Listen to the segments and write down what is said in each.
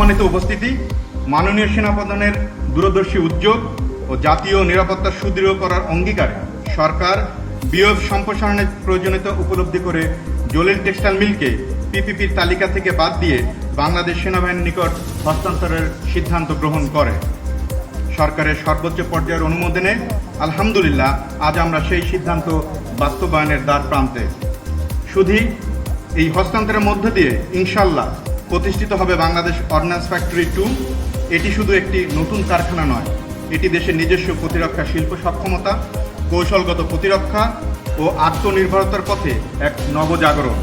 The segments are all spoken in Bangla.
সম্মানিত উপস্থিতি, মাননীয় সেনাপ্রধানের দূরদর্শী উদ্যোগ ও জাতীয় নিরাপত্তা সুদৃঢ় করার অঙ্গীকারে সরকার বিওএফ সম্প্রসারণের প্রয়োজনীয়তা উপলব্ধি করে জলিল টেক্সটাইল মিলকে পিপিপির তালিকা থেকে বাদ দিয়ে বাংলাদেশ সেনাবাহিনীর নিকট হস্তান্তরের সিদ্ধান্ত গ্রহণ করে। সরকারের সর্বোচ্চ পর্যায়ের অনুমোদনে আলহামদুলিল্লাহ আজ আমরা সেই সিদ্ধান্ত বাস্তবায়নের দ্বার প্রান্তে। শুধু এই হস্তান্তরের মধ্য দিয়ে ইনশাল্লাহ প্রতিষ্ঠিত হবে বাংলাদেশ অর্ডিন্যান্স ফ্যাক্টরি 2। এটি শুধু একটি নতুন কারখানা নয়, এটি দেশের নিজস্ব প্রতিরক্ষা শিল্প সক্ষমতা, কৌশলগত প্রতিরক্ষা ও আত্মনির্ভরতার পথে এক নবজাগরণ।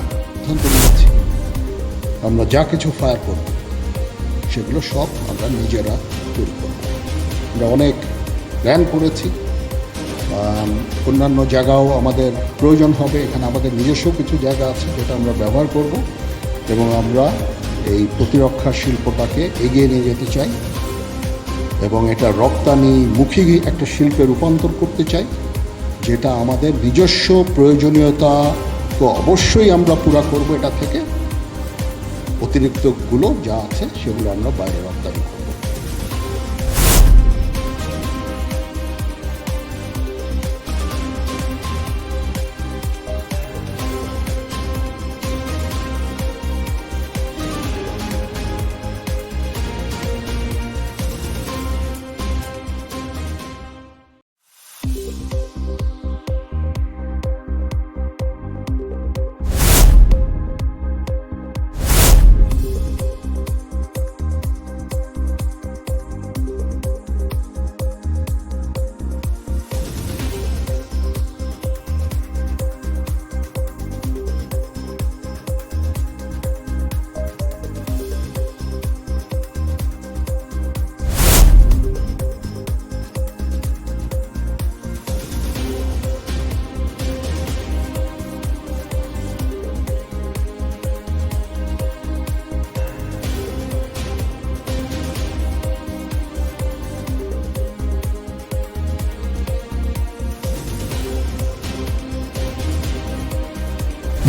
আমরা যা কিছু ফায়ার করব সেগুলো সব আমরা নিজেরা তৈরি করব। আমরা অনেক প্ল্যান করেছি, অন্যান্য জায়গাও আমাদের প্রয়োজন হবে। এখানে আমাদের নিজস্ব কিছু জায়গা আছে যেটা আমরা ব্যবহার করব এবং আমরা এই প্রতিরক্ষা শিল্পটাকে এগিয়ে নিয়ে যেতে চাই এবং এটা রপ্তানিমুখী একটা শিল্পে রূপান্তর করতে চাই, যেটা আমাদের নিজস্ব প্রয়োজনীয়তা তো অবশ্যই আমরা পুরা করব। এটা থেকে অতিরিক্তগুলো যা আছে সেগুলো আমরা বাইরে রপ্তানি করব।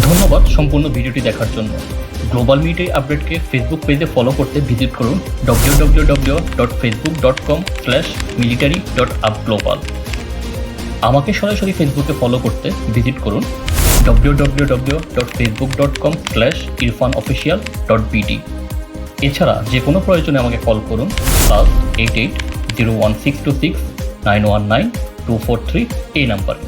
ধন্যবাদ সম্পূর্ণ ভিডিওটি দেখার জন্য। গ্লোবাল মিট আপডেটকে ফেসবুক পেজে ফলো করতে ভিজিট করুন www.facebook.com/military.upglobal। আমাকে সরাসরি ফেসবুকে ফলো করতে ভিজিট করুন www.facebook.com/irfanofficial.bd। এছাড়া যে কোনো প্রয়োজনে আমাকে কল করুন +88 01 626 919 243 এই নাম্বারে।